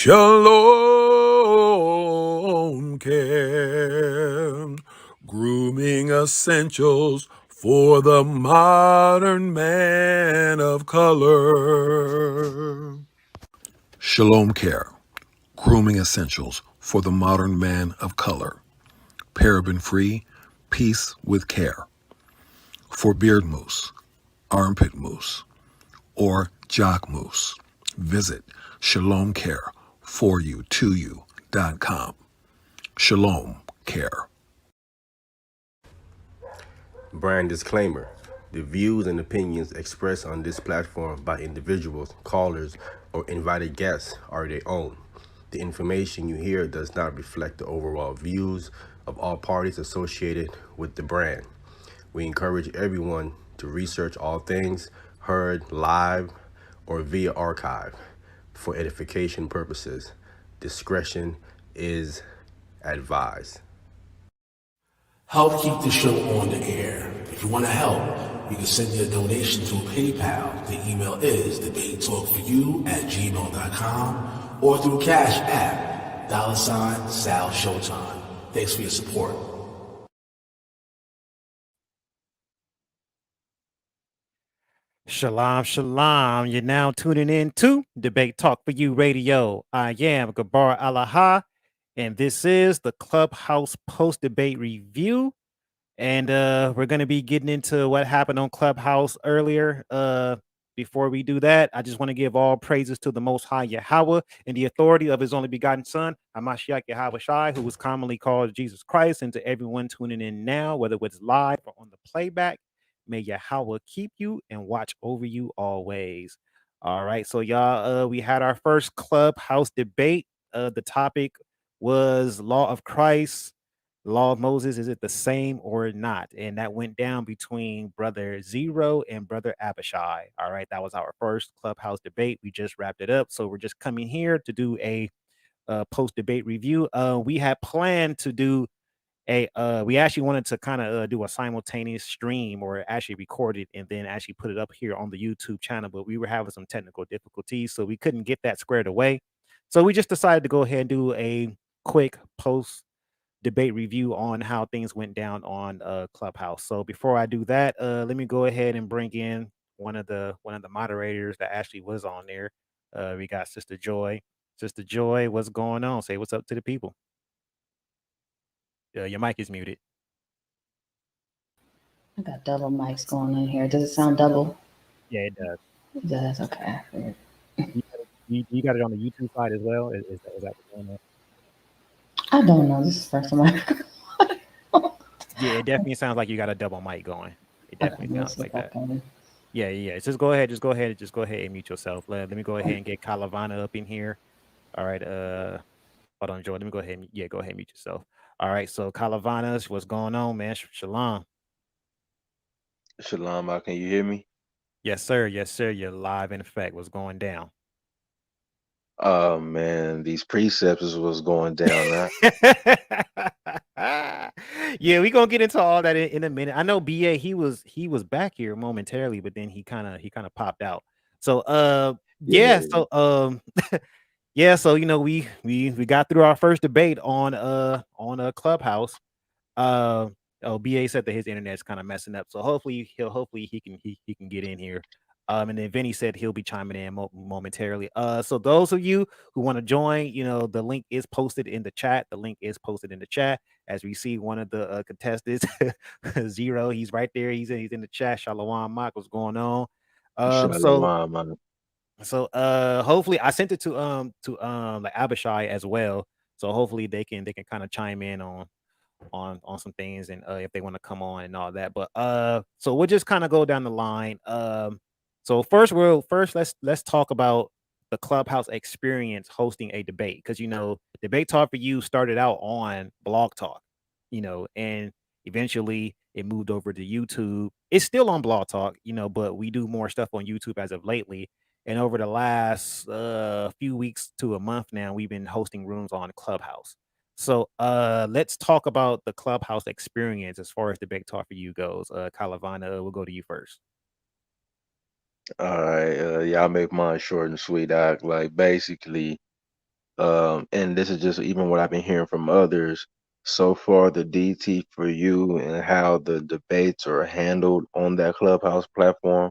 Shalom Care, grooming essentials for the modern man of color. Shalom Care, grooming essentials for the modern man of color. Paraben-free, peace with care. For beard mousse, armpit mousse, or jock mousse, visit shalomcare4u2u.com. Shalom Care. Brand disclaimer. The views and opinions expressed on this platform by individuals, callers, or invited guests are their own. The information you hear does not reflect the overall views of all parties associated with the brand. We encourage everyone to research all things heard live or via archive for edification purposes. Discretion is advised. Help keep the show on the air. If you want to help, you can send your donation to PayPal. The email is debatetalkforyou@gmail.com or through Cash App, $Sal Showtime. Thanks for your support. Shalom, shalom. You're now tuning in to Debate Talk for You Radio. I am Gabar Alaha, and this is the Clubhouse post-debate review. And we're going to be getting into what happened on Clubhouse earlier. Before we do that, I just want to give all praises to the Most High Yahweh and the authority of His only begotten Son, Hamashiach Yahweh Shai, who was commonly called Jesus Christ, and to everyone tuning in now, whether it's live or on the playback. May Yahweh keep you and watch over you always. All right, so y'all, we had our first Clubhouse debate. The topic was Law of Christ, Law of Moses. Is it the same or not? And that went down between brother Zer0 and brother Abyshy. All right, that was our first Clubhouse debate. We just wrapped it up, so we're just coming here to do a post-debate review. We had planned to do we actually wanted to kind of do a simultaneous stream or actually record it and then actually put it up here on the YouTube channel, but we were having some technical difficulties, so we couldn't get that squared away. So we just decided to go ahead and do a quick post debate review on how things went down on Clubhouse. So before I do that, let me go ahead and bring in one of the moderators that actually was on there. We got Sister Joy. Sister Joy, what's going on? Say what's up to the people. Your mic is muted. I got double mics going on here. Does it sound double? Yeah, it does. It does. Okay. You got it on the YouTube side as well? Is that what's going on? I don't know. This is the first time Yeah, it definitely sounds like you got a double mic going. It definitely sounds like that. Yeah. Just go ahead and mute yourself. Let me go ahead and get Kalavana up in here. All right. Hold on, Joy. Let me go ahead and go ahead and mute yourself. All right. So Kalavana, what's going on, man? Shalom. Shalom, can you hear me? Yes, sir. You're live in effect. What's going down? Oh man, these precepts was going down. Yeah, we gonna get into all that in a minute. I know BA he was back here momentarily, but then he kind of popped out. So yeah. So yeah, so you know we got through our first debate on Clubhouse. BA said that his internet's kind of messing up, so hopefully he can get in here. And then Vinny said he'll be chiming in momentarily. So those of you who want to join, you know, the link is posted in the chat. As we see one of the contestants, Zer0, he's right there. He's in the chat. Shalom, Mark, what's going on? So hopefully I sent it to like Abyshy as well. So hopefully they can kind of chime in on some things and if they want to come on and all that. But so we'll just kind of go down the line. So first let's talk about the Clubhouse experience hosting a debate, because you know Debate Talk for You started out on Blog Talk, you know, and eventually it moved over to YouTube. It's still on Blog Talk, you know, but we do more stuff on YouTube as of lately. And over the last few weeks to a month now, we've been hosting rooms on Clubhouse. So let's talk about the Clubhouse experience as far as Debate Talk for You goes. Kalavana, we'll go to you first. All right, y'all make mine short and sweet. Like basically, And this is just even what I've been hearing from others. So far, the DT for you and how the debates are handled on that Clubhouse platform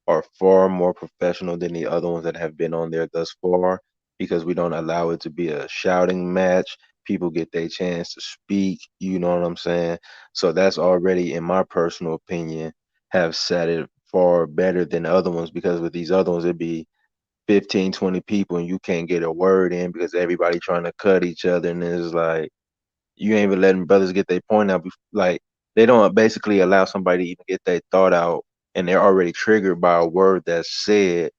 are far more professional than the other ones that have been on there thus far, because we don't allow it to be a shouting match. People get their chance to speak, you know what I'm saying? So that's already, in my personal opinion, have set it far better than the other ones, because with these other ones, it'd be 15, 20 people and you can't get a word in because everybody trying to cut each other, and it's like you ain't even letting brothers get their point out. Like they don't basically allow somebody to even get their thought out, and they're already triggered by a word that's said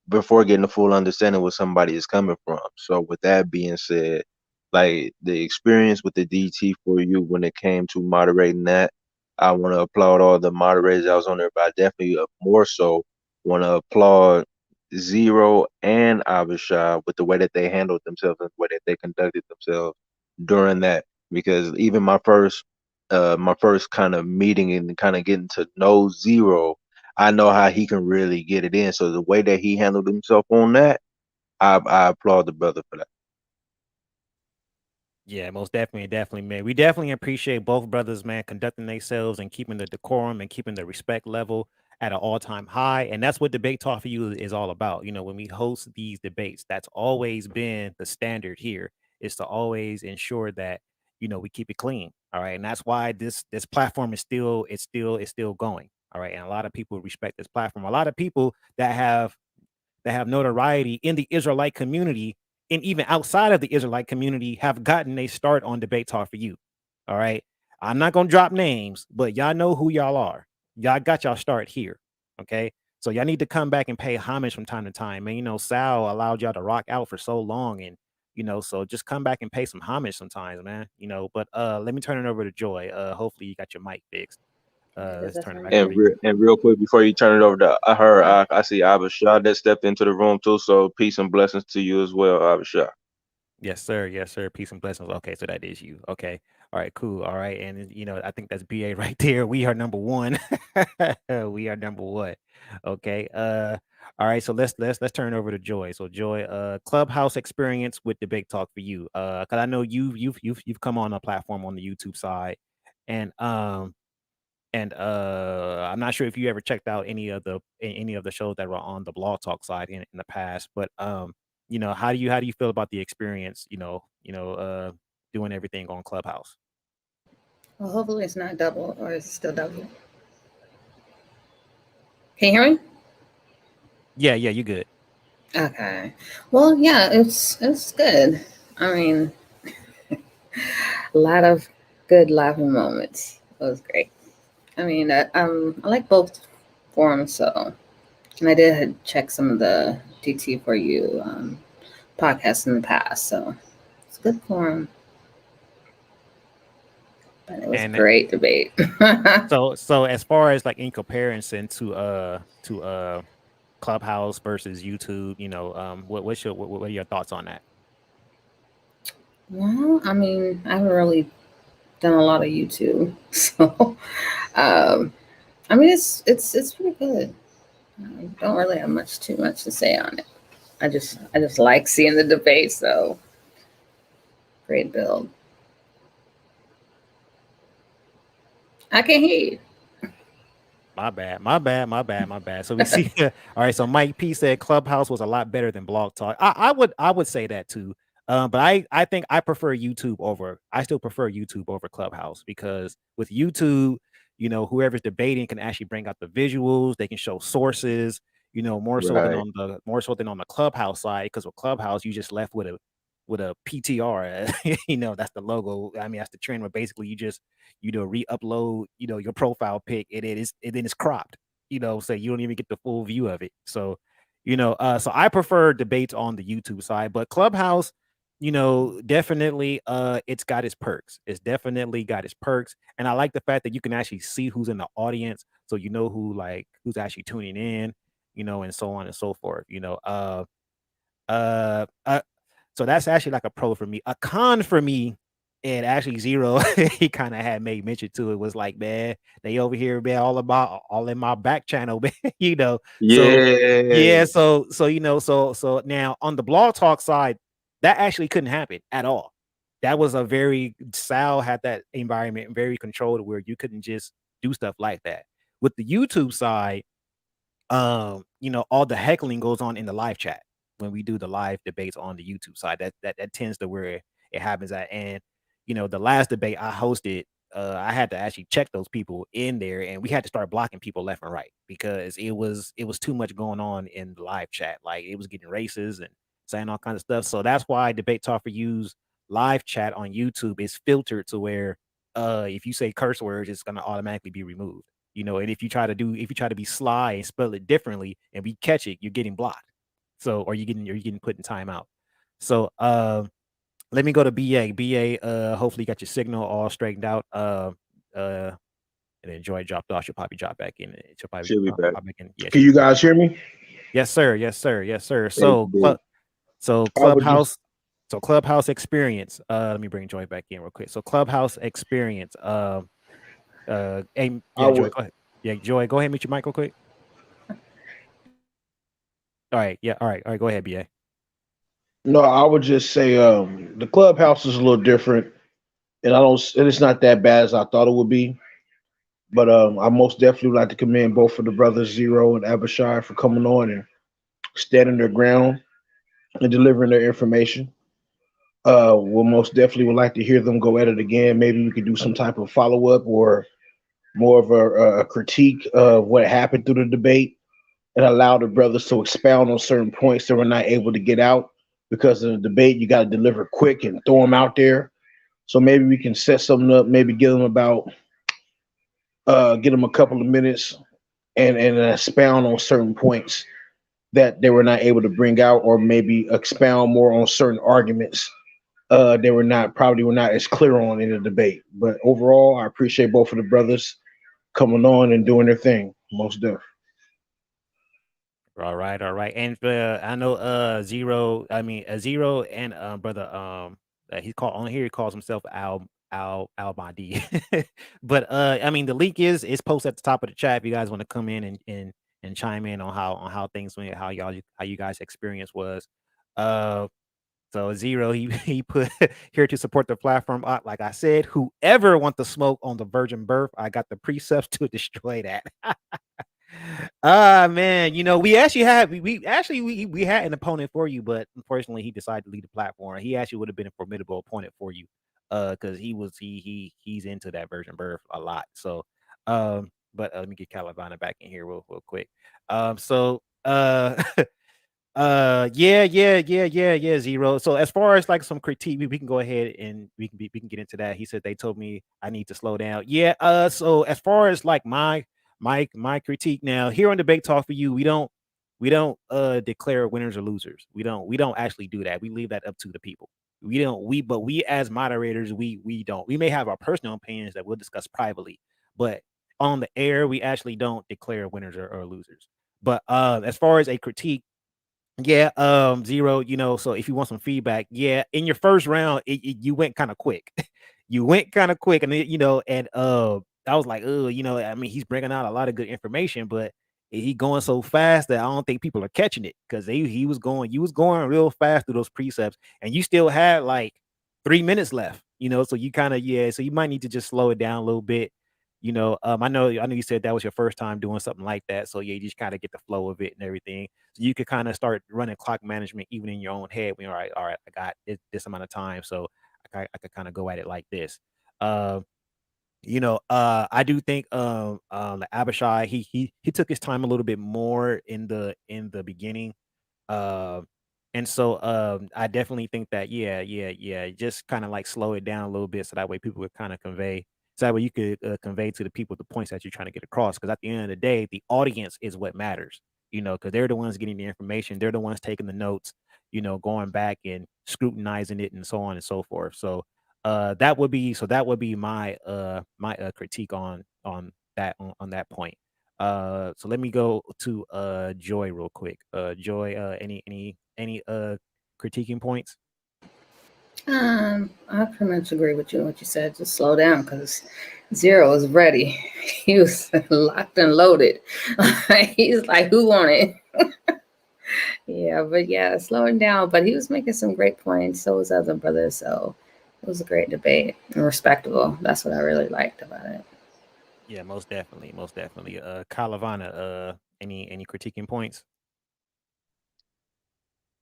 before getting a full understanding where somebody is coming from. So with that being said, like the experience with the DT for you when it came to moderating that, I want to applaud all the moderators that was on there, but I definitely more so want to applaud Zero and Abyshy with the way that they handled themselves and the way that they conducted themselves during that. Because even my first kind of meeting and kind of getting to know Zero, I know how he can really get it in. So the way that he handled himself on that, I applaud the brother for that. Yeah, most definitely, man. We definitely appreciate both brothers, man, conducting themselves and keeping the decorum and keeping the respect level at an all-time high. And that's what Debate Talk for You is all about. When we host these debates, that's always been the standard here, is to always ensure that, we keep it clean. All right. And that's why this platform is still going. All right. And a lot of people respect this platform. A lot of people that have notoriety in the Israelite community and even outside of the Israelite community have gotten a start on Debate Talk for You. All right. I'm not going to drop names, but y'all know who y'all are. Y'all got y'all start here. Okay. So y'all need to come back and pay homage from time to time. And, Sal allowed y'all to rock out for so long. And, so just come back and pay some homage sometimes, man. But let me turn it over to Joy. Hopefully you got your mic fixed. Yeah, Let's that's turn it back fine. over to you. And real quick before you turn it over to her, I see Abyshy that stepped into the room too. So peace and blessings to you as well, Abyshy. Yes, sir. Yes, sir. Peace and blessings. Okay, so that is you. Okay. All right, cool. All right. And I think that's BA right there. We are number one. We are number one. Okay. All right. So let's turn it over to Joy. So Joy, Clubhouse experience with Debate Talk for You. Because I know you've come on a platform on the YouTube side. And I'm not sure if you ever checked out any of the shows that were on the Blog Talk side in the past, but how do you feel about the experience, doing everything on Clubhouse? Well, hopefully it's not double, or is it still double? Can you hear me? Yeah, you good. Okay. Well, yeah, it's good. I mean, a lot of good laughing moments. It was great. I mean, I like both forums, so, and I did check some of the DT for You podcasts in the past, so it's a good forum. But it was And great debate. so as far as like in comparison to Clubhouse versus YouTube, what are your thoughts on that? Well, I mean, I haven't really done a lot of YouTube, so I mean, it's pretty good. I don't really have too much to say on it. I just like seeing the debate, so great build. I can hear you. My bad. So we see. All right. So Mike P said Clubhouse was a lot better than Blog Talk. I would say that too. But I think I prefer YouTube over. I still prefer YouTube over Clubhouse, because with YouTube, whoever's debating can actually bring out the visuals. They can show sources. Right. More so than on the Clubhouse side. Because with Clubhouse, you just left with a PTR. That's the logo. I mean, that's the trend where basically you just re-upload your profile pic, and then it's cropped, so you don't even get the full view of it. So so I prefer debates on the YouTube side, but Clubhouse, definitely it's got its perks. It's definitely got its perks, and I like the fact that you can actually see who's in the audience, so who's actually tuning in, and so on and so forth. Uh, uh so that's actually like a pro for me. A con for me, and actually Zero, he kind of had made mention to it, was like, man, they over here, man, all in my back channel, man, So Yeah. yeah, so now on the Blog Talk side, That actually couldn't happen at all. That was a very Sal had that environment very controlled where you couldn't just do stuff like that. With the YouTube side, you know, all the heckling goes on in the live chat when we do the live debates on the YouTube side. That tends to where it happens at. And you know, the last debate I hosted, I had to actually check those people in there, and we had to start blocking people left and right because it was too much going on in the live chat. Like it was getting racist and saying all kinds of stuff. So that's why Debate Talk for You's live chat on YouTube is filtered to where if you say curse words, it's gonna automatically be removed. You know, and if you try to be sly and spell it differently and we catch it, you're getting blocked. So or you're getting put in timeout. So let me go to BA. BA, hopefully you got your signal all straightened out. And then Joy dropped off. She'll probably drop back in. She'll probably She'll be back. pop back in. Yeah, Can you guys hear me? yes, sir. Yes, sir. Yes, sir. Thank So you, I would just Clubhouse experience. Let me bring Joy back in real quick. So Clubhouse experience. Hey, I yeah, Joy, would go ahead. Yeah, Joy, go ahead, mute your mic real quick. All right, yeah, all right, go ahead, BA. no, I would just say the clubhouse is a little different, and it's not that bad as I thought it would be. But I most definitely would like to commend both of the brothers Zer0 and Abyshy for coming on and standing their ground and delivering their information. We'll most definitely would like to hear them go at it again. Maybe we could do some type of follow up or more of a critique of what happened through the debate and allow the brothers to expound on certain points that we're not able to get out because of the debate. You got to deliver quick and throw them out there. So maybe we can set something up. Maybe give them get them a couple of minutes and expound on certain points that they were not able to bring out, or maybe expound more on certain arguments they were not as clear on in the debate. But overall, I appreciate both of the brothers coming on and doing their thing. Most definitely. All right, and I know Zer0. I mean Zer0 and brother he calls himself Al Mahdi. But I mean the link is posted at the top of the chat if you guys want to come in and chime in on how things went, how you guys experience was. So Zer0, he put here to support the platform. Like I said, whoever want the smoke on the virgin birth, I got the precepts to destroy that. Man, you know, we actually had we had an opponent for you, but unfortunately he decided to leave the platform. He actually would have been a formidable opponent for you, because he's into that virgin birth a lot. So but let me get Calavana back in here real quick. So yeah, Zer0. So as far as like some critique, we can go ahead and we can get into that. He said they told me I need to slow down. Yeah, so as far as like my critique now here on Debate Talk for You, we don't declare winners or losers. We don't actually do that. We leave that up to the people. But we as moderators, we don't. We may have our personal opinions that we'll discuss privately, but on the air, we actually don't declare winners or losers. But as far as a critique, yeah, Zer0, you know, so if you want some feedback, yeah, in your first round, you went kind of quick. You went kind of quick, and you know, and I was like, oh, you know, I mean, he's bringing out a lot of good information, but he going so fast that I don't think people are catching it because you was going real fast through those precepts, and you still had like 3 minutes left, you know, so you kind of so you might need to just slow it down a little bit. You know, I know you said that was your first time doing something like that. So yeah, you just kind of get the flow of it and everything. So you could kind of start running clock management even in your own head. When you're all right, I got this amount of time, so I could kind of go at it like this. You know, I do think the Abyshy, he took his time a little bit more in the beginning. And so I definitely think that just kind of like slow it down a little bit so that way people would kind of convey, so that way you could convey to the people the points that you're trying to get across, because at the end of the day the audience is what matters, you know, because they're the ones getting the information, they're the ones taking the notes, you know, going back and scrutinizing it and so on and so forth. So that would be my critique on that point. So let me go to Joy real quick. Joy, any critiquing points? I pretty much agree with you what you said. Just slow down because Zer0 is ready. He was locked and loaded. He's like, who want it? Yeah, but yeah, slowing down. But he was making some great points. So was other brothers. So it was a great debate and respectable. That's what I really liked about it. Yeah, most definitely, most definitely. Kalavana, any critiquing points?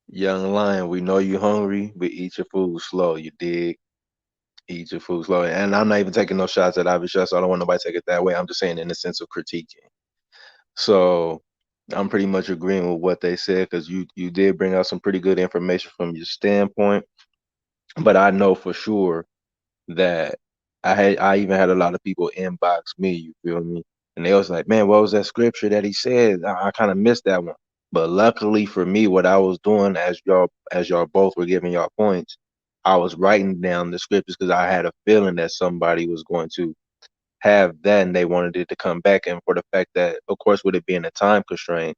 Young lion, we know you hungry, but eat your food slow. You dig? Eat your food slow. And I'm not even taking no shots at Abyshy, so I don't want nobody to take it that way. I'm just saying in the sense of critiquing. So I'm pretty much agreeing with what they said because you did bring out some pretty good information from your standpoint. But I know for sure that I even had a lot of people inbox me, you feel me? And they was like, man, what was that scripture that he said? I kind of missed that one. But luckily for me, what I was doing as y'all both were giving y'all points, I was writing down the scriptures because I had a feeling that somebody was going to have that and they wanted it to come back. And for the fact that, of course, with it being a time constraint,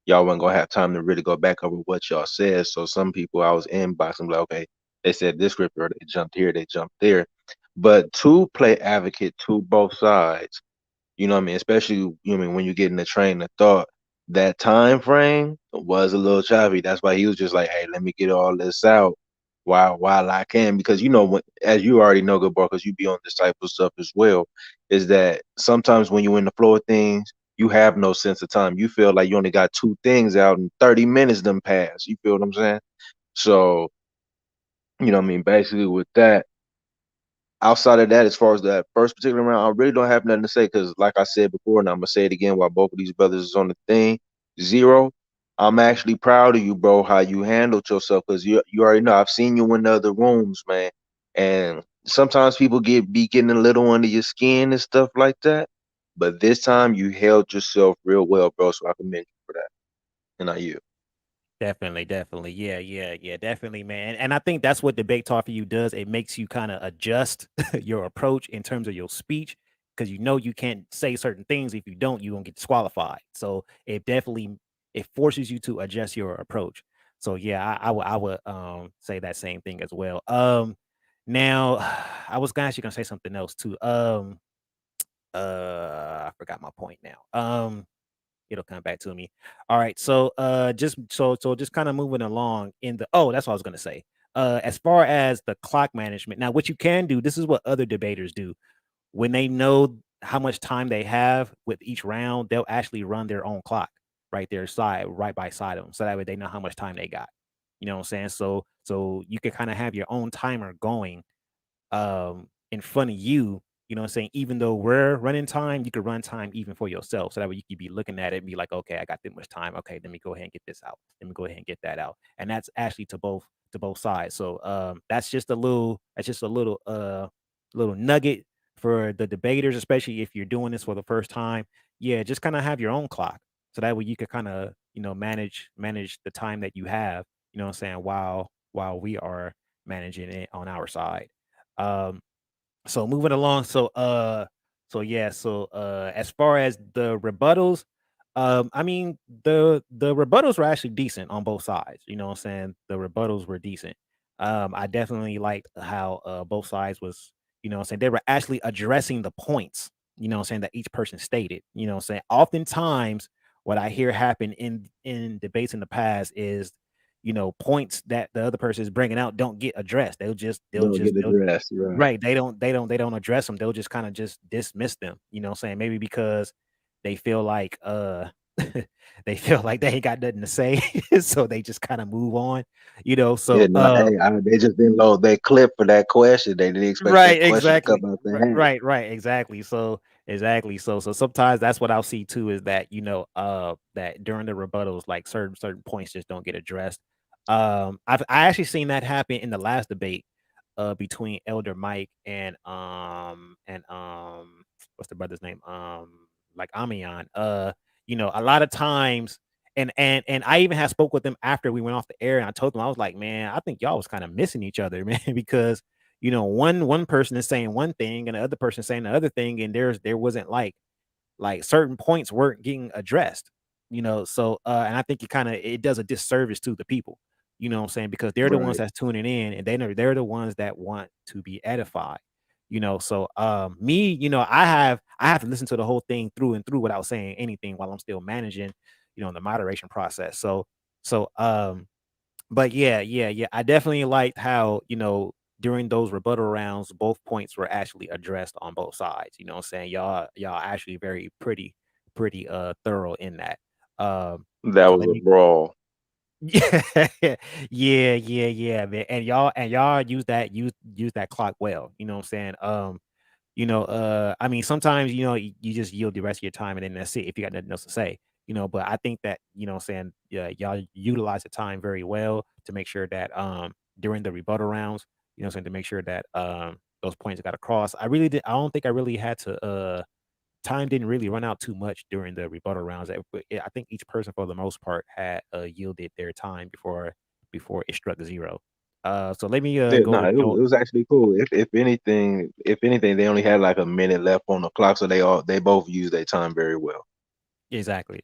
y'all wasn't gonna have time to really go back over what y'all said. So some people I was inboxing like, okay, they said this scripture, or they jumped here, they jumped there. But to play advocate to both sides, you know what I mean? Especially, you know what I mean, when you get in the train of thought, that time frame was a little choppy. That's why he was just like, hey, let me get all this out while I can. Because you know, when, as you already know, good boy, because you be on disciple stuff as well, is that sometimes when you're in the flow of things, you have no sense of time. You feel like you only got two things out and 30 minutes done pass. You feel what I'm saying? So, you know what I mean? Basically with that, outside of that, as far as that first particular round, I really don't have nothing to say because, like I said before, and I'm gonna say it again while both of these brothers is on the thing. Zero, I'm actually proud of you, bro. How you handled yourself because you already know I've seen you in the other rooms, man. And sometimes people be getting a little under your skin and stuff like that. But this time you held yourself real well, bro. So I commend you for that. And I you. Definitely, definitely. Yeah, yeah, yeah, definitely, man. And I think that's what debate talk for you does. It makes you kind of adjust your approach in terms of your speech because you know you can't say certain things. If you don't, you're gonna get disqualified. So it definitely it forces you to adjust your approach. So yeah, I would say that same thing as well. Now I was actually gonna say something else too. I forgot my point now. It'll come back to me. All right. So just kind of moving along in the that's what I was gonna say. As far as the clock management, now what you can do, this is what other debaters do. When they know how much time they have with each round, they'll actually run their own clock right there side, right by side of them. So that way they know how much time they got. You know what I'm saying? So you can kind of have your own timer going in front of you, you know what I'm saying? Even though we're running time, you could run time even for yourself. So that way you could be looking at it and be like, okay, I got this much time. Okay, let me go ahead and get this out. Let me go ahead and get that out. And that's actually to both sides. So that's just a little nugget for the debaters, especially if you're doing this for the first time. Yeah, just kind of have your own clock. So that way you could kind of, manage the time that you have, you know what I'm saying, while we are managing it on our side. Um, so moving along, as far as the rebuttals, I mean the rebuttals were actually decent on both sides. You know what I'm saying? The rebuttals were decent. I definitely liked how both sides was, you know what I'm saying, they were actually addressing the points, you know what I'm saying, that each person stated. You know what I'm saying? Oftentimes what I hear happen in debates in the past is, points that the other person is bringing out don't get addressed. Don't get addressed, right? Right, they don't address them. They'll just kinda just dismiss them, you know what I'm saying? Maybe because they feel like, they feel like they ain't got nothing to say, so they just kinda move on, Yeah, no, hey, they just didn't load their clip for that question. They didn't expect that right, question to exactly. come out the hat. Right, exactly. So exactly. So sometimes that's what I'll see too is that, that during the rebuttals, like certain points just don't get addressed. I actually seen that happen in the last debate between Elder Mike and what's the brother's name? Like Amion. A lot of times and I even had spoke with them after we went off the air and I told them, I was like, man, I think y'all was kind of missing each other, man, because one person is saying one thing and the other person saying the other thing, and there wasn't like certain points weren't getting addressed, so and I think it does a disservice to the people, you know what I'm saying, because they're the ones Right. that's tuning in and they're the ones that want to be edified, so me, I have to listen to the whole thing through and through without saying anything while I'm still managing, the moderation process. So So but yeah. I definitely liked how, during those rebuttal rounds, both points were actually addressed on both sides. You know what I'm saying? Y'all actually very pretty thorough in that. That So was let a me brawl. yeah, yeah, man. And y'all use that clock well. You know what I'm saying? I mean, sometimes, you just yield the rest of your time and then that's it if you got nothing else to say. But I think that, what I'm saying, yeah, y'all utilize the time very well to make sure that during the rebuttal rounds, what I'm saying, to make sure that those points got across. I don't think I really had to time didn't really run out too much during the rebuttal rounds. I think each person, for the most part, had yielded their time before it struck zero. So let me Yeah, go no, to it Joe. was actually cool. If anything, they only had like a minute left on the clock, so they both used their time very well. Exactly.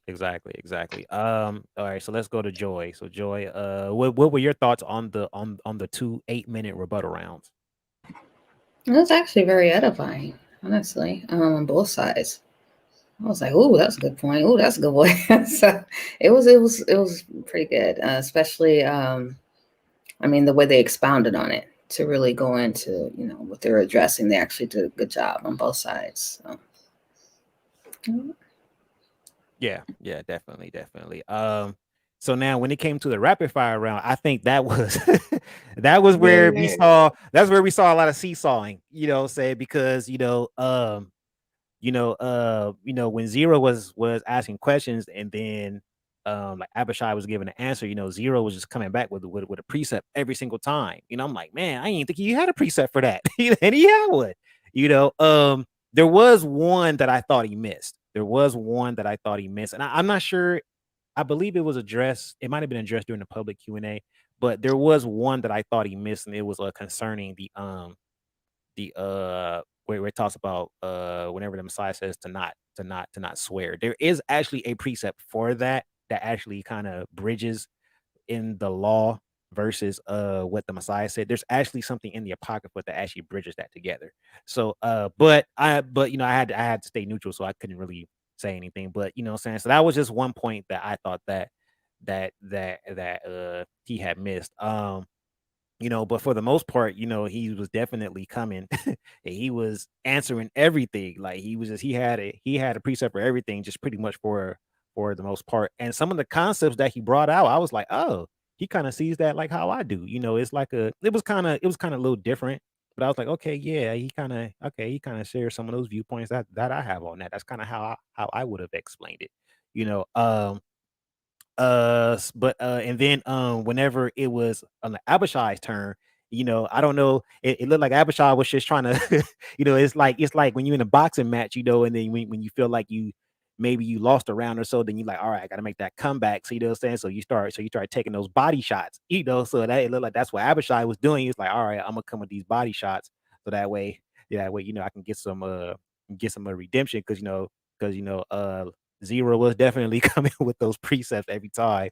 All right, so let's go to Joy. So Joy, what were your thoughts on the 2 8-minute rebuttal rounds? It was actually very edifying, honestly, on both sides. I was like, "Ooh, that's a good point. Ooh, that's a good one." So it was pretty good, especially I mean, the way they expounded on it to really go into what they're addressing. They actually did a good job on both sides. So, Yeah, definitely. So now when it came to the rapid fire round, I think that was that was where we Man, saw that's where we saw a lot of seesawing, say, because when Zero was asking questions and then like Abyshy was giving an answer, Zero was just coming back with a precept every single time. I'm like, man, I didn't think he had a precept for that. And he had one. There was one that I thought he missed. And I'm not sure. I believe it was addressed. It might have been addressed during the public Q&A, but there was one that I thought he missed, and it was concerning the where it talks about whenever the Messiah says to not swear. There is actually a precept for that actually kind of bridges in the law versus what the Messiah said. There's actually something in the Apocrypha that actually bridges that together. So I had to stay neutral, so I couldn't really say anything. But what I'm saying, so that was just one point that I thought that he had missed. But for the most part, he was definitely coming. And he was answering everything. Like he had a precept for everything, just pretty much for the most part. And some of the concepts that he brought out, I was like, oh, he kind of sees that like how I do. It's like it was kind of a little different. But I was like, okay, yeah, he kind of shares some of those viewpoints that I have on that. That's kind of how I would have explained it. You know, but and then whenever it was on the Abyshy's turn, I don't know, it looked like Abyshy was just trying to it's like when you're in a boxing match, and then when you feel like maybe you lost a round or so, then you're like, all right, I gotta make that comeback. So you know what I'm saying? So you start taking those body shots, so that it looked like that's what Abyshy was doing. He's like, all right, I'm gonna come with these body shots. So that way, I can get some redemption, because Zero was definitely coming with those precepts every time.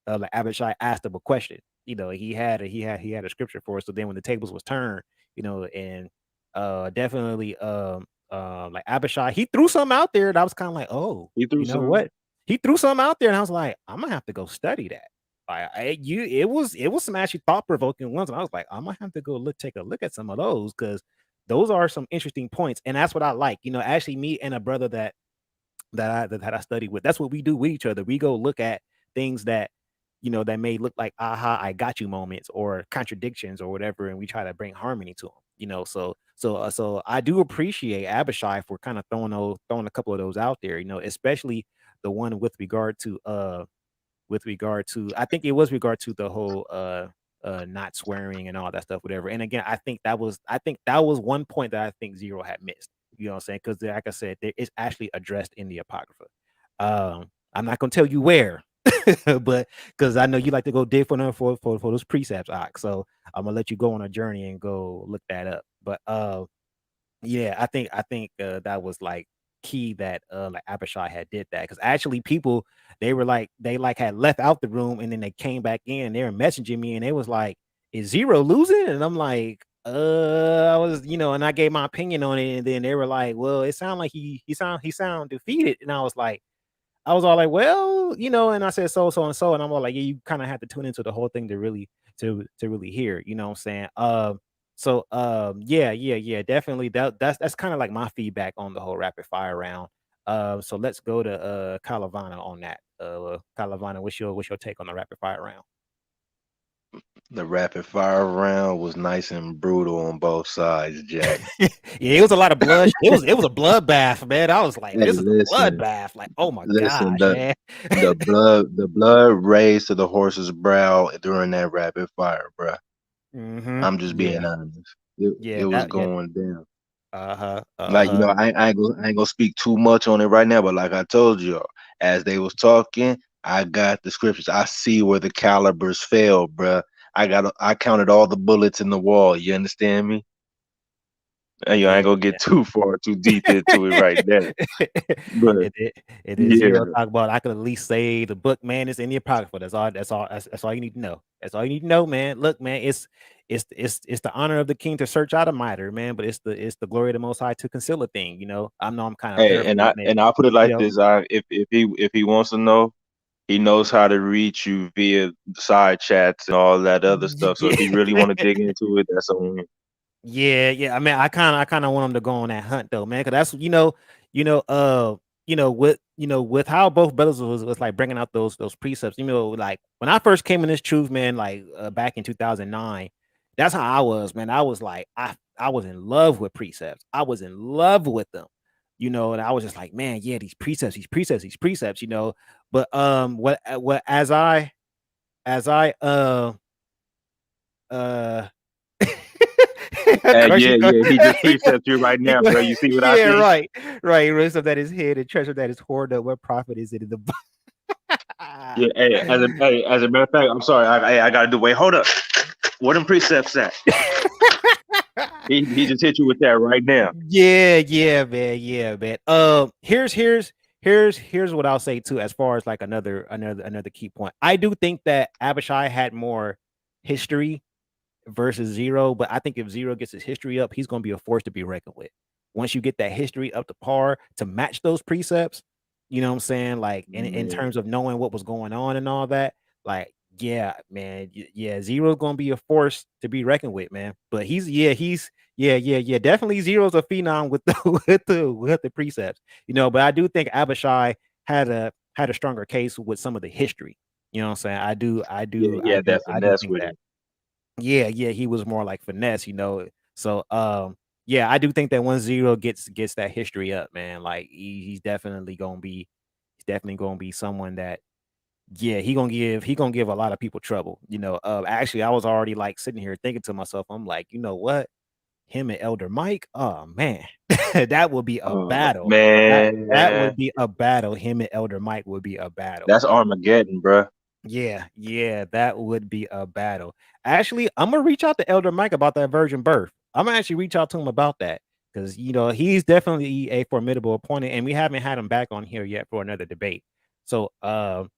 Like Abishai asked him a question. He had a scripture for us. So then when the tables was turned, and definitely like Abishai, he threw something out there, and I was kind of like, oh, he threw you know some. what? He threw something out there, and I was like, I'm gonna have to go study that. It was some actually thought provoking ones, and I was like, I'm gonna have to take a look at some of those, because those are some interesting points, and that's what I like. Actually, me and a brother that I study with. That's what we do with each other. We go look at things that may look like aha, I got you moments or contradictions or whatever, and we try to bring harmony to them. So I do appreciate Abishai for kind of throwing a couple of those out there. Especially the one with regard to I think it was regard to the whole not swearing and all that stuff, whatever. And again, I think that was one point that I think Zero had missed. You know what I'm saying? Because like I said, it's actually addressed in the Apocrypha. I'm not gonna tell you where, but because I know you like to go dig for those precepts, Ox. So I'm gonna let you go on a journey and go look that up. But yeah, I think that was like key that like Abishai had did that, because actually people, they had left out the room and then they came back in and they were messaging me and they was like, is Zero losing? And I'm like, I was, and I gave my opinion on it, and then they were like, well, it sounded like he sound defeated, and I was like, I was all like, well, and I said so and so, and I'm all like, yeah, you kind of have to tune into the whole thing to really really hear, you know what I'm saying? So yeah, definitely that's kind of like my feedback on the whole rapid fire round. So let's go to Calavana on that. Calavana, what's your take on the rapid fire round? The rapid fire round was nice and brutal on both sides, Jack. Yeah, it was a lot of blood. It was a bloodbath, man. I was like, Hey, this is a bloodbath. Like, oh my listen, gosh, man. the blood raised to the horse's brow during that rapid fire, bruh. Mm-hmm. I'm just being Yeah. honest. It Yeah. was That. Yeah. going down. Uh-huh. Like, Uh-huh. I ain't gonna speak too much on it right now, but like I told you, as they was talking, I got the scriptures. I see where the calibers fell, bruh. I counted all the bullets in the wall. You understand me? And I Yeah. ain't gonna get too far, too deep into it right now. But It is yeah, zero talk about. I could at least say the book, man, is in your pocket. That's all. That's all you need to know. That's all you need to know, man. Look, man, it's the honor of the king to search out a mitre, man. But it's the glory of the Most High to conceal a thing. I know I'm kind of hey, and I paraphrasing it. and I'll put it You like know. this: if he wants to know, he knows how to reach you via side chats and all that other stuff. So if he really want to dig into it, that's on him. Yeah. I mean, I kind of want him to go on that hunt though, man, because that's with how both brothers was like bringing out those precepts. Like when I first came in this truth, man, like back in 2009, that's how I was, man. I was like, I was in love with precepts. I was in love with them, and I was just like, man, yeah, these precepts, these precepts, these precepts. But what uh of course Yeah, you go. yeah, he just He go, precepts you right he now, go bro. You see what I yeah, see? right, right. Ransom that is hid and treasure that is hoarded up. What profit is it in the Yeah, as a matter of fact, I'm sorry, I gotta do. Wait, hold up. Where them precepts at? He just hit you with that right now. Yeah, man, yeah, man. Here's what I'll say too, as far as like another key point. I do think that Abishai had more history versus Zero, but I think if Zero gets his history up, he's going to be a force to be reckoned with. Once you get that history up to par to match those precepts, you know what I'm saying? Like in Yeah, terms of knowing what was going on and all that, like yeah, man, yeah, Zero's going to be a force to be reckoned with, man. But he's definitely Zero's a phenom with the with the precepts, But I do think Abishai had a stronger case with some of the history. You know what I'm saying? that I do finesse think with that. him. Yeah, he was more like finesse. So yeah, I do think that once Zero gets that history up, man, like he's definitely gonna be someone that yeah, he gonna give a lot of people trouble. Actually I was already like sitting here thinking to myself, I'm like, you know what? Him and Elder Mike, oh man, that would be a Oh battle. That man, would be a battle. Him and Elder Mike would be a battle. that's Armageddon, bro. Yeah, that would be a battle. Actually, I'm gonna reach out to Elder Mike about that virgin birth. I'm gonna actually reach out to him about that because he's definitely a formidable opponent, and we haven't had him back on here yet for another debate. So, but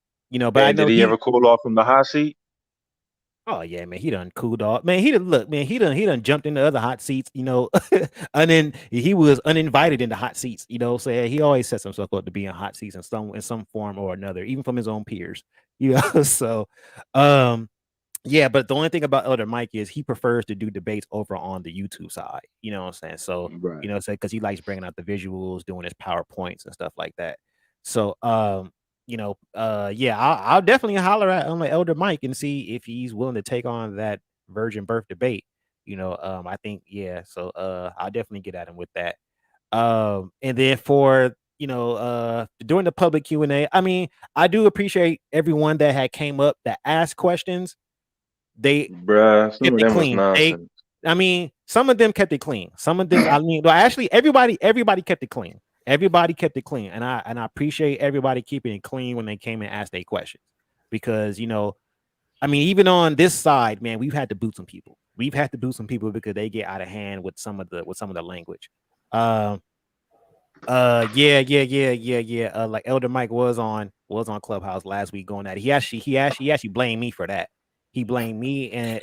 I And did know he he. ever cool off from the hot seat? Oh yeah, man, he done cooled off. Man, he done look, man, he done jumped into other hot seats. And then he was uninvited into hot seats. So he always sets himself up to be in hot seats in some form or another, even from his own peers. So, um. Yeah, but the only thing about Elder Mike is he prefers to do debates over on the YouTube side. You know what I'm saying? So, Right. because he likes bringing out the visuals, doing his PowerPoints and stuff like that. So, yeah, I'll definitely holler at Elder Mike and see if he's willing to take on that virgin birth debate. I think yeah. So, I'll definitely get at him with that. And then for during the public Q&A, I mean, I do appreciate everyone that had came up that asked questions. They Bruh, some kept of it them was clean. nonsense. I mean, some of them kept it clean. Some of them, I mean, well, actually, everybody kept it clean. Everybody kept it clean, and I appreciate everybody keeping it clean when they came and asked their questions, because I mean, even on this side, man, we've had to boot some people. We've had to boot some people because they get out of hand with some of the language. Um, yeah. Like Elder Mike was on Clubhouse last week going at it. He actually blamed me for that. He blamed me and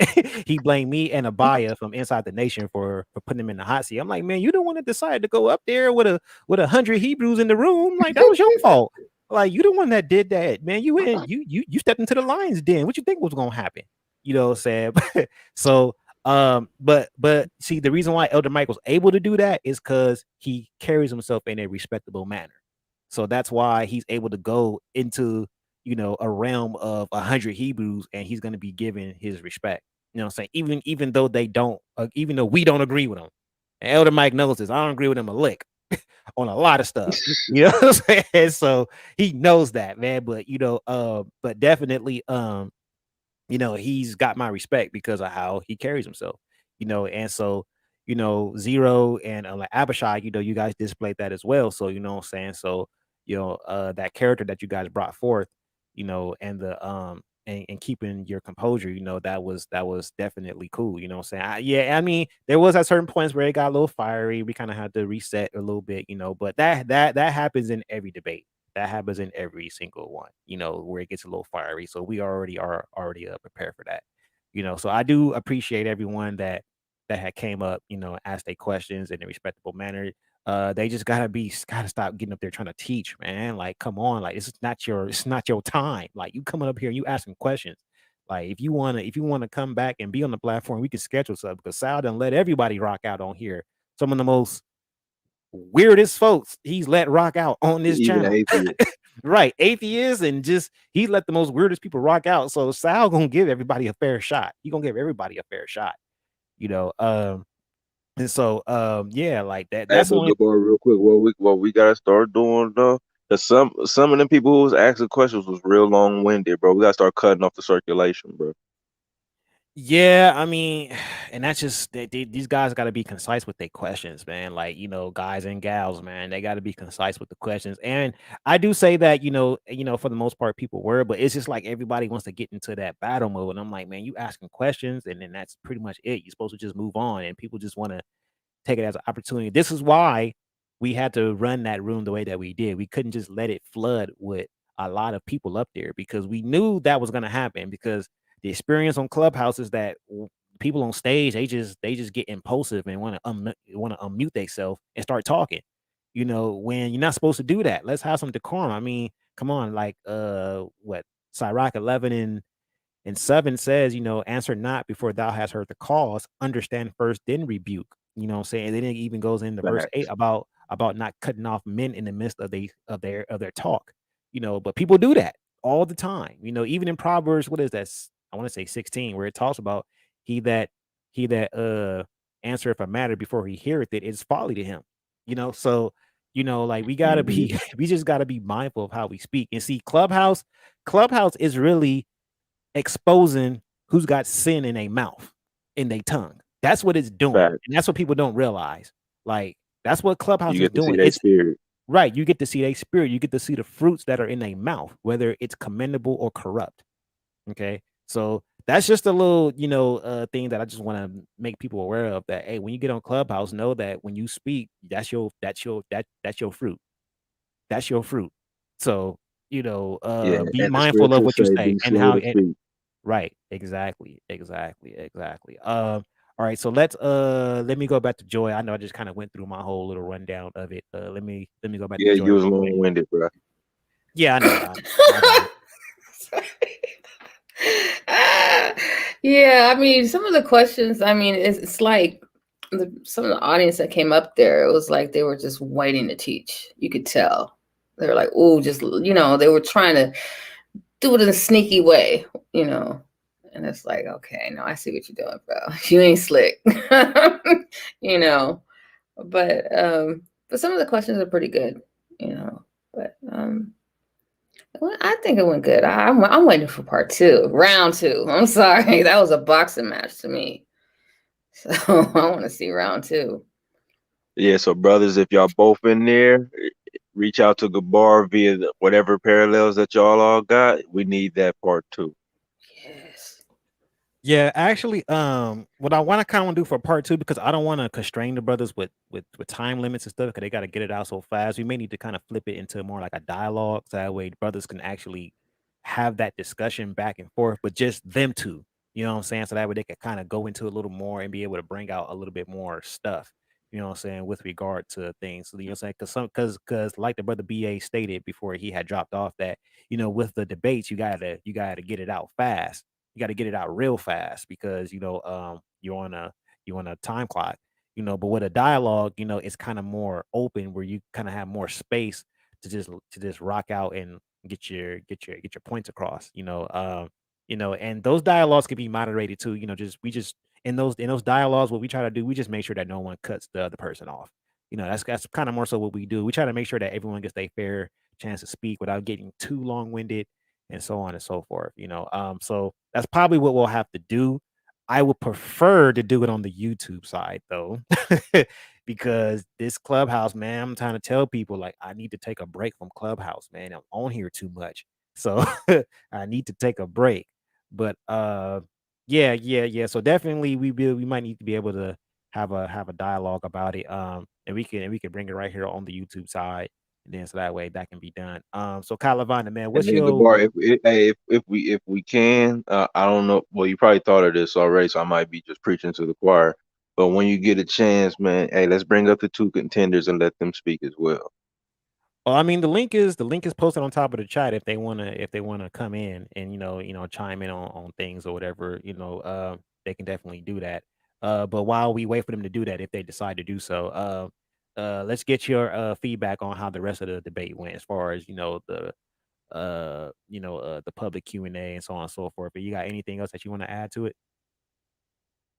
he blamed me and Abaya from Inside the Nation for putting him in the hot seat. I'm like, man, you don't want to decide to go up there with 100 Hebrews in the room. Like that was your fault. Like you the one that did that, man. You stepped into the lion's den. What you think was gonna happen? You know what I'm saying? So but see, the reason why Elder Mike was able to do that is because he carries himself in a respectable manner. So that's why he's able to go into, a realm of 100 Hebrews, and he's going to be given his respect. You know what I'm saying? Even though they don't, even though we don't agree with him. And Elder Mike knows this. I don't agree with him a lick on a lot of stuff. You know what I'm saying? So he knows that, man. But but definitely, he's got my respect because of how he carries himself. And so, Zer0 and like Abyshy, you guys displayed that as well. So, you know what I'm saying? So, that character that you guys brought forth, and the and keeping your composure, that was definitely cool. You know what I'm saying? Yeah, I mean, there was at certain points where it got a little fiery. We kind of had to reset a little bit, but that happens in every debate. That happens in every single one, where it gets a little fiery. So we are already prepared for that. So I do appreciate everyone that had came up, asked their questions in a respectable manner. They just gotta stop getting up there trying to teach, man. Like, come on, like it's not your time. Like you coming up here and you asking questions. Like if you wanna come back and be on the platform, we can schedule something because Sal done let everybody rock out on here. Some of the most weirdest folks he's let rock out on this Even channel. atheists. Right, atheists, and just he let the most weirdest people rock out. So Sal gonna give everybody a fair shot. He gonna give everybody a fair shot. You know, and so yeah, like that. Hey, That's the but only. good boy, real quick, what we gotta start doing though, cause some of them people who was asking questions was real long winded, bro. We gotta start cutting off the circulation, bro. Yeah, I mean, and that's just these guys got to be concise with their questions, man. Like, guys and gals, man, they got to be concise with the questions. And I do say that, for the most part, people were, but it's just like everybody wants to get into that battle mode, and I'm like, man, you asking questions, and then that's pretty much it. You're supposed to just move on, and people just want to take it as an opportunity. This is why we had to run that room the way that we did. We couldn't just let it flood with a lot of people up there because we knew that was going to happen because the experience on Clubhouse is that people on stage they just get impulsive and want to unmute themselves and start talking. When you're not supposed to do that. Let's have some decorum. I mean, come on, like what Sirach 11 and 7 says, answer not before thou hast heard the cause, understand first, then rebuke. You know what I'm saying? And then it even goes into verse 8 Facts. about not cutting off men in the midst of their talk. But people do that all the time. Even in Proverbs, what is that? I want to say 16, where it talks about he that he that answereth a matter before he heareth it is folly to him. So like we gotta Hmm. be we just gotta be mindful of how we speak. And see, Clubhouse is really exposing who's got sin in their mouth, in their tongue. That's what it's doing, Facts. and that's what people don't realize. Like that's what You Clubhouse is get to see doing. their It's spirit. right. You get to see their spirit. You get to see the fruits that are in their mouth, whether it's commendable or corrupt. Okay, so that's just a little, thing that I just want to make people aware of. That hey, when you get on Clubhouse, know that when you speak, that's your fruit. That's your fruit. So Yeah, be and the mindful of scriptures what you say, say "Be and slow how to it. speak." Right. Exactly. All right. So let me go back to Joy. I know I just kind of went through my whole little rundown of it. Let me go back to Yeah, Joy you was real quick. long winded, bro. Yeah, I know. I got it. Ah, yeah, I mean, some of the questions, I mean, it's like some of the audience that came up there, it was like they were just waiting to teach. You could tell. They were like, oh, just, they were trying to do it in a sneaky way, you know. And it's like, okay, no, I see what you're doing, bro. You ain't slick. you know. But some of the questions are pretty good, you know. But well, I think it went good. I'm waiting for part two, round two. I'm sorry, that was a boxing match to me. So I want to see round two. Yeah, so brothers, if y'all both in there, reach out to Gabar via whatever parallels that y'all all got. We need that part too. Yes. Yeah, actually, what I want to kind of do for part two, because I don't want to constrain the brothers with time limits and stuff, because they got to get it out so fast. We may need to kind of flip it into more like a dialogue, so that way the brothers can actually have that discussion back and forth, but just them two. You know what I'm saying? So that way they can kind of go into a little more and be able to bring out a little bit more stuff. you know what I'm saying, with regard to things. You know what I'm saying? Because like the brother BA stated before he had dropped off that, with the debates, you gotta get it out fast. You gotta get it out real fast because, you're on a time clock, but with a dialogue, it's kind of more open where you kind of have more space to just rock out and get your points across, and those dialogues can be moderated too, just in those dialogues, what we try to do, we just make sure that no one cuts the other person off. That's kind of more so what we do. We try to make sure that everyone gets a fair chance to speak without getting too long winded and so on and so forth. So that's probably what we'll have to do. I would prefer to do it on the YouTube side though, because this Clubhouse, man, I'm trying to tell people like I need to take a break from Clubhouse, man. I'm on here too much, so I need to take a break. But yeah, yeah, yeah. So definitely, we might need to be able to have a dialogue about it. And we can bring it right here on the YouTube side, and then so that way that can be done. So Calavana, man, And what's then your Gabar, if we can, I don't know. Well, you probably thought of this already, so I might be just preaching to the choir. But when you get a chance, man, hey, let's bring up the two contenders and let them speak as well. Well, I mean, the link is posted on top of the chat if they wanna come in and chime in on things or whatever. They can definitely do that. But while we wait for them to do that, if they decide to do so, let's get your feedback on how the rest of the debate went, as far as the public Q&A and so on and so forth. But you got anything else that you want to add to it?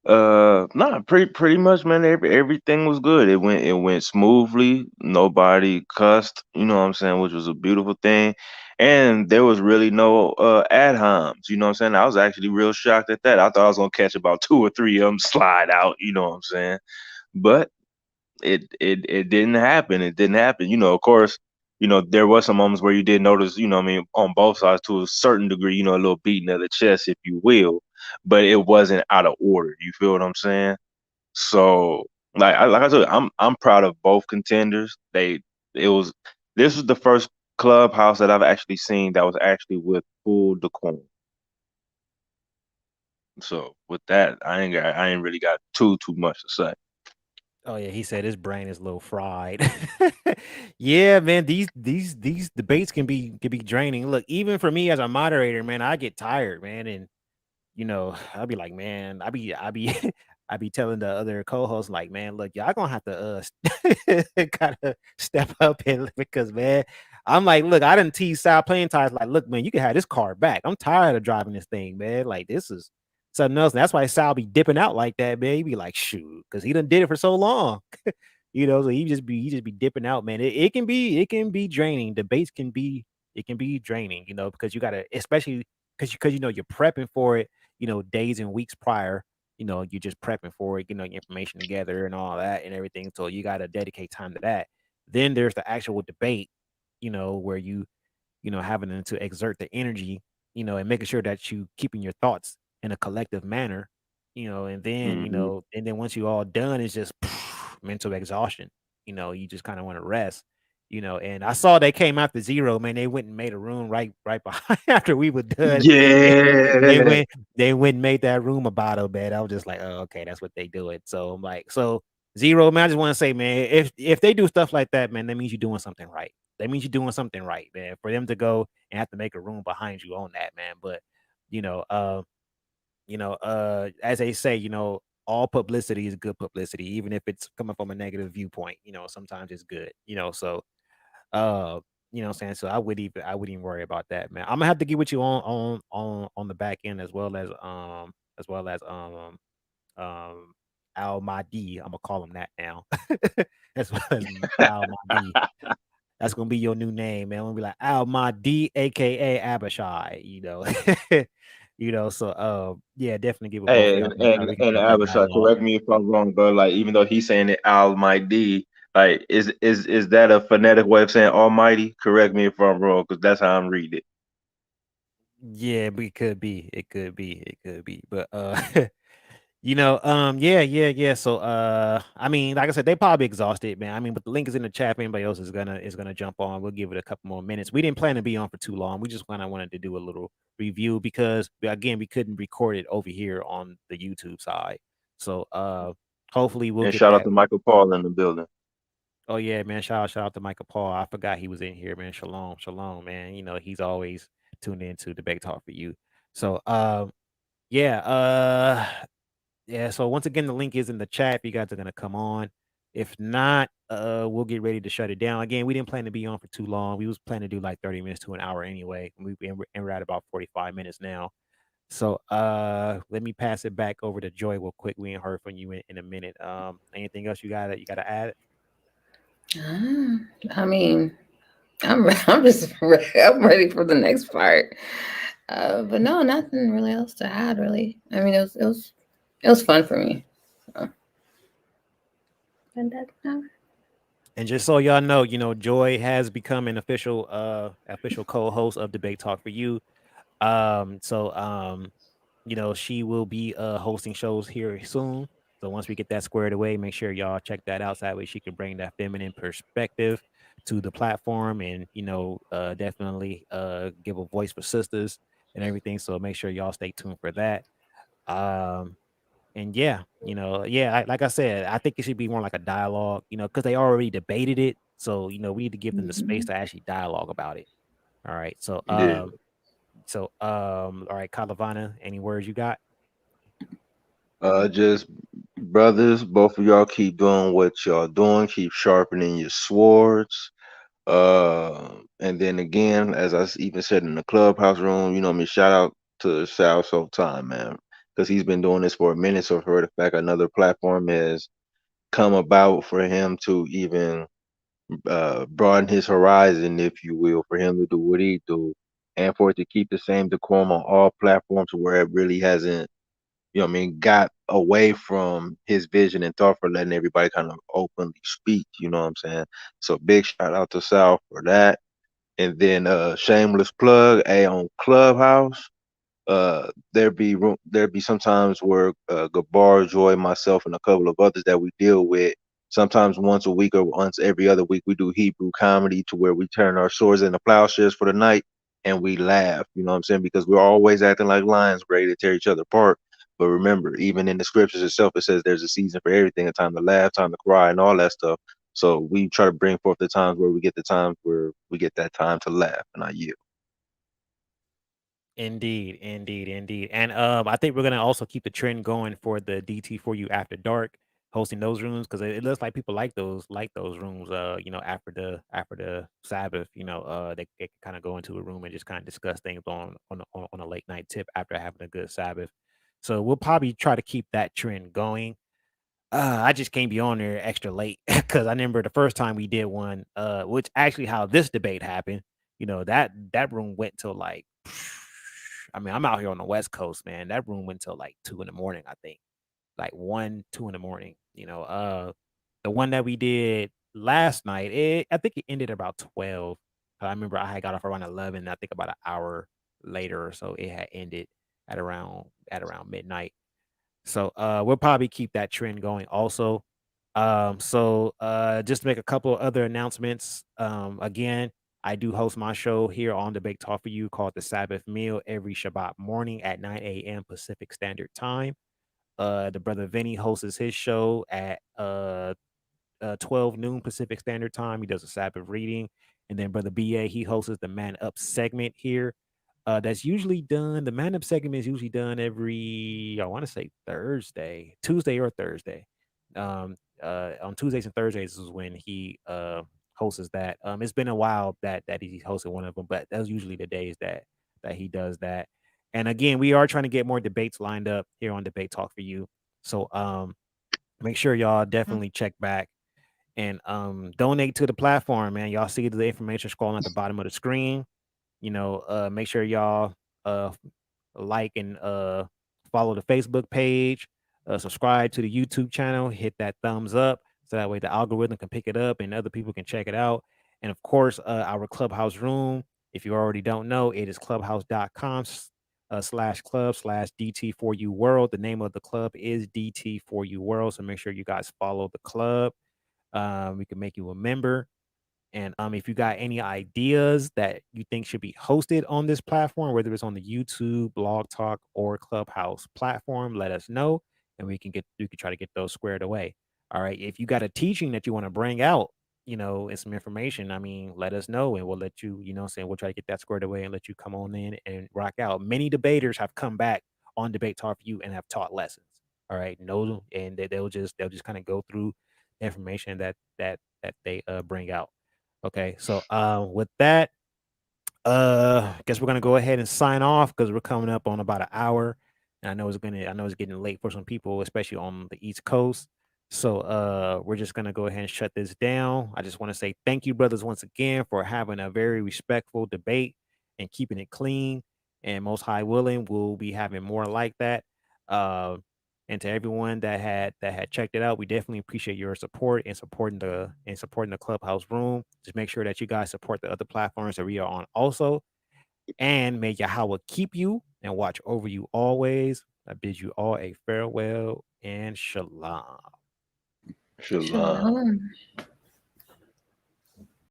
Nah, pretty much, man. Everything was good. It went smoothly. Nobody cussed. You know what I'm saying, which was a beautiful thing. And there was really no ad homs. You know what I'm saying. I was actually real shocked at that. I thought I was gonna catch about two or three of them slide out. You know what I'm saying. But it didn't happen. It didn't happen. Of course, there was some moments where you did notice, what I mean, on both sides to a certain degree, a little beating of the chest, if you will, but it wasn't out of order. You feel what I'm saying? So, like I said, I'm proud of both contenders. It was this was the first clubhouse that I've actually seen that was actually with full decorum. So with that, I ain't really got too much to say. Oh yeah, he said his brain is a little fried. Yeah, man, these debates can be draining. Look, even for me as a moderator, man, I get tired, man, and I'll be like, man, I be I be telling the other co-hosts like, man, look, y'all gonna have to kind of step up and because man, I'm like, look, I didn't tease Sal playing tires like, look, man, you can have this car back. I'm tired of driving this thing, man. Like this is something else. And that's why Sal be dipping out like that, man. He be like, shoot, because he done did it for so long. So he just be dipping out, man. It can be draining. Debates can be draining, because you gotta, especially because you're prepping for it, days and weeks prior. You're just prepping for it, your information together and all that and everything. So you gotta dedicate time to that. Then there's the actual debate, where having to exert the energy, and making sure that you keeping your thoughts in a collective manner, and then, Hmm. once you all done, it's just mental exhaustion. You just kind of want to rest. And I saw they came after Zer0, man. They went and made a room right behind after we were done. They, they Yeah. went they went and made that room about it, man. I was just like, oh, okay, that's what they do it. So I'm like, so Zer0, man, I just want to say, man, if they do stuff like that, man, that means you're doing something right. That means you're doing something right, man. For them to go and have to make a room behind you on that, man. But you know, uh, as they say, all publicity is good publicity, even if it's coming from a negative viewpoint. Sometimes it's good. Uh, what I'm saying. So I wouldn't even worry about that, man. I'm gonna have to get with you on the back end as well as Al Mahdi. I'm gonna call him that now. As well as Al Mahdi. That's gonna be your new name, man. I'm gonna be like Al Mahdi, aka Abyshy. So yeah, definitely get with both of Hey, y'all. and So and, we can and have that Abishai, dialogue. correct me if I'm wrong, but like even though he's saying it Almighty, like is that a phonetic way of saying Almighty? Correct me if I'm wrong, because that's how I'm reading it. Yeah, but it could be. It could be. It could be. But yeah, yeah, yeah. So I mean, like I said, they probably exhausted, man. I mean, but the link is in the chat. If anybody else is gonna jump on, we'll give it a couple more minutes. We didn't plan to be on for too long. We just kind of wanted to do a little review because again, we couldn't record it over here on the YouTube side. So hopefully we'll And get shout out that. to Michael Paul in the building. Oh yeah, man. Shout out to Michael Paul. I forgot he was in here, man. Shalom, man. He's always tuned into Debate Talk for You. So yeah, yeah. So once again, the link is in the chat if you guys are gonna come on. If not, we'll get ready to shut it down. Again, we didn't plan to be on for too long. We was planning to do like 30 minutes to an hour anyway. And we're at about 45 minutes now. So let me pass it back over to Joy real quick. We ain't heard from you in a minute. Anything else you gotta add? Ah, I mean, I'm just I'm ready for the next part. But no, nothing really else to add. Really, I mean, it was fun for me. So, and that, no. And just so y'all know, Joy has become an official co-host of Debate Talk for You. So she will be hosting shows here soon. So once we get that squared away, make sure y'all check that out. So that way she can bring that feminine perspective to the platform and definitely give a voice for sisters and everything. So make sure y'all stay tuned for that. Um and yeah, like I said, I think it should be more like a dialogue, because they already debated it. So, we need to give them the space Mhm. to actually dialogue about it. All right. So Yeah. all right, Kalavana, any words you got? Just brothers, both of y'all keep doing what y'all doing. Keep sharpening your swords. And then again, as even said in the clubhouse room, shout out to Sal Showtime, man, because he's been doing this for a minute. So for the fact another platform has come about for him to even broaden his horizon, if you will, for him to do what he do, and for it to keep the same decorum on all platforms where it really hasn't, got away from his vision and thought for letting everybody kind of openly speak, you know what I'm saying? So big shout out to Sal for that. And then shameless plug, on Clubhouse. There be sometimes where Gabar, Joy, myself, and a couple of others that we deal with. Sometimes once a week or once every other week, we do Hebrew comedy to where we turn our swords into plowshares for the night and we laugh. You know what I'm saying? Because we're always acting like lions, ready to tear each other apart. But remember, even in the scriptures itself, it says there's a season for everything, a time to laugh, time to cry, and all that stuff. So we try to bring forth the times where we get the times where we get that time to laugh, and I yield. Indeed, indeed, indeed. And I think we're gonna also keep the trend going for the DT for you after dark, hosting those rooms because it looks like people like those rooms. After the Sabbath, they kind of go into a room and just kind of discuss things on a late night tip after having a good Sabbath. So we'll probably try to keep that trend going. I just can't be on there extra late because I remember the first time we did one, which actually how this debate happened. That room went till like, I mean, I'm out here on the West Coast, man. That room went till like 2 in the morning, I think, like 1, 2 in the morning. The one that we did last night, I think it ended about 12. I remember I had got off around 11. I think about an hour later or so, it had ended at around midnight. So we'll probably keep that trend going also. Just to make a couple of other announcements. Again, I do host my show here on the Bake Talk for You called the Sabbath Meal every Shabbat morning at 9 a.m. Pacific Standard Time. The brother Vinny hosts his show at 12 noon Pacific Standard Time. He does a Sabbath reading. And then Brother BA, he hosts the Man Up segment here. That's usually done. The Man Up segment is usually done every, I want to say Tuesday or Thursday. On Tuesdays and Thursdays is when he hosts that. It's been a while that he hosted one of them, but those usually the days that he does that. And again, we are trying to get more debates lined up here on Debate Talk for You. So make sure y'all definitely check back and donate to the platform, man. Y'all see the information scrolling at the bottom of the screen. Make sure y'all uh like and follow the Facebook page, subscribe to the YouTube channel, hit that thumbs up so that way the algorithm can pick it up and other people can check it out. And of course, our Clubhouse room, if you already don't know, it is clubhouse.com slash club slash DT4U World. The name of the club is DT4U World. So make sure you guys follow the club. We can make you a member. And if you got any ideas that you think should be hosted on this platform, whether it's on the YouTube, Blog Talk, or Clubhouse platform, let us know. and we can try to get those squared away. All right. If you got a teaching that you want to bring out, and some information, I mean, let us know and we'll let you, we'll try to get that squared away and let you come on in and rock out. Many debaters have come back on Debate Talk for You and have taught lessons. All right. No, and they'll just kind of go through the information that they bring out. Okay. So with that, guess we're gonna go ahead and sign off because we're coming up on about an hour. And I know it's getting late for some people, especially on the East Coast. So we're just gonna go ahead and shut this down. I just want to say thank you, brothers, once again for having a very respectful debate and keeping it clean. And most high willing, we'll be having more like that. Uh, and to everyone that had checked it out, we definitely appreciate your support and supporting the Clubhouse room. Just make sure that you guys support the other platforms that we are on also. And may Yahweh keep you and watch over you always. I bid you all a farewell and shalom. Shalom. Shalom.